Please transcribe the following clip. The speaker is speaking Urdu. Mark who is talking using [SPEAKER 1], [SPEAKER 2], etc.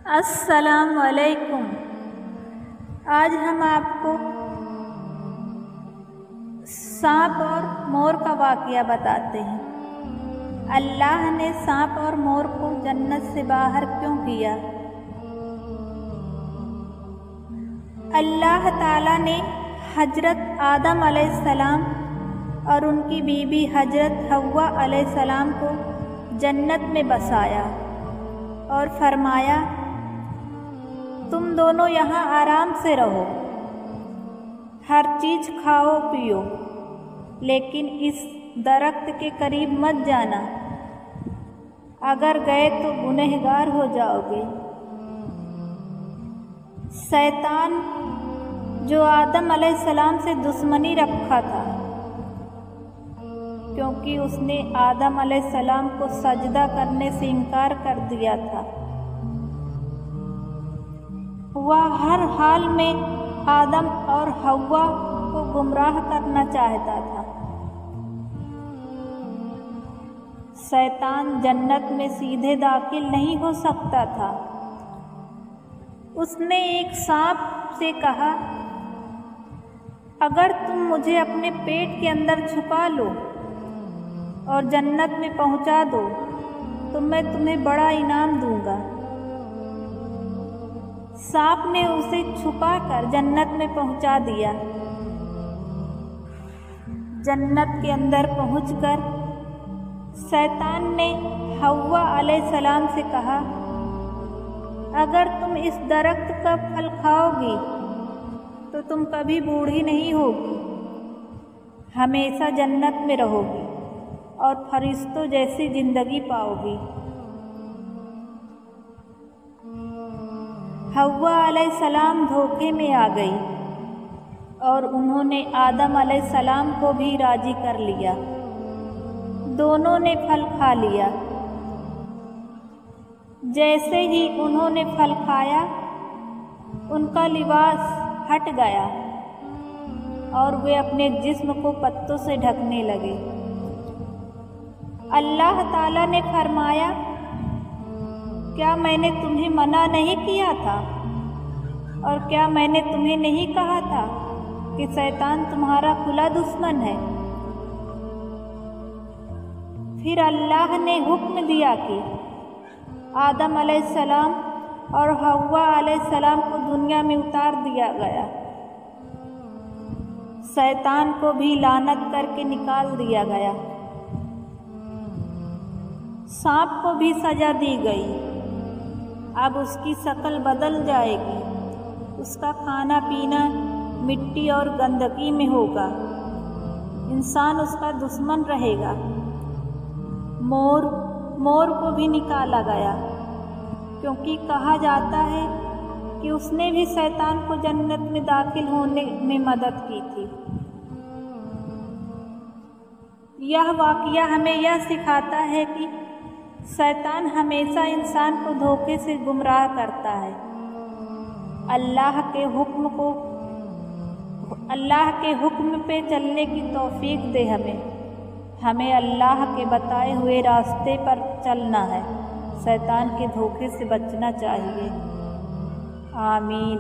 [SPEAKER 1] السلام علیکم۔ آج ہم آپ کو سانپ اور مور کا واقعہ بتاتے ہیں۔ اللہ نے سانپ اور مور کو جنت سے باہر کیوں کیا؟ اللہ تعالیٰ نے حضرت آدم علیہ السلام اور ان کی بیوی حضرت حوا علیہ السلام کو جنت میں بسایا اور فرمایا، تم دونوں یہاں آرام سے رہو، ہر چیز کھاؤ پیو، لیکن اس درخت کے قریب مت جانا، اگر گئے تو گنہگار ہو جاؤ گے۔ شیطان جو آدم علیہ السلام سے دشمنی رکھا تھا، کیونکہ اس نے آدم علیہ السلام کو سجدہ کرنے سے انکار کر دیا تھا، وہ ہر حال میں آدم اور حوا کو گمراہ کرنا چاہتا تھا۔ شیطان جنت میں سیدھے داخل نہیں ہو سکتا تھا۔ اس نے ایک سانپ سے کہا، اگر تم مجھے اپنے پیٹ کے اندر چھپا لو اور جنت میں پہنچا دو تو میں تمہیں بڑا انعام دوں گا۔ سانپ نے اسے چھپا کر جنت میں پہنچا دیا۔ جنت کے اندر پہنچ کر شیطان نے حوا علیہ السلام سے کہا، اگر تم اس درخت کا پھل کھاؤ گی تو تم کبھی بوڑھی نہیں ہوگی، ہمیشہ جنت میں رہو گی اور فرشتوں جیسی زندگی پاؤ گی۔ حوا علیہ السلام دھوکے میں آ گئی اور انہوں نے آدم علیہ السلام کو بھی راضی کر لیا۔ دونوں نے پھل کھا لیا۔ جیسے ہی انہوں نے پھل کھایا، ان کا لباس ہٹ گیا اور وہ اپنے جسم کو پتوں سے ڈھکنے لگے۔ اللہ تعالیٰ نے فرمایا، کیا میں نے تمہیں منع نہیں کیا تھا؟ اور کیا میں نے تمہیں نہیں کہا تھا کہ شیطان تمہارا کھلا دشمن ہے؟ پھر اللہ نے حکم دیا کہ آدم علیہ السلام اور حوا علیہ السلام کو دنیا میں اتار دیا گیا۔ شیطان کو بھی لعنت کر کے نکال دیا گیا۔ سانپ کو بھی سزا دی گئی، اب اس کی شکل بدل جائے گی، اس کا کھانا پینا مٹی اور گندگی میں ہوگا، انسان اس کا دشمن رہے گا۔ مور کو بھی نکالا گیا، کیونکہ کہا جاتا ہے کہ اس نے بھی شیطان کو جنت میں داخل ہونے میں مدد کی تھی۔ یہ واقعہ ہمیں یہ سکھاتا ہے کہ شیطان ہمیشہ انسان کو دھوکے سے گمراہ کرتا ہے۔ اللہ کے حکم پہ چلنے کی توفیق دے ہمیں اللہ کے بتائے ہوئے راستے پر چلنا ہے، شیطان کے دھوکے سے بچنا چاہیے۔ آمین۔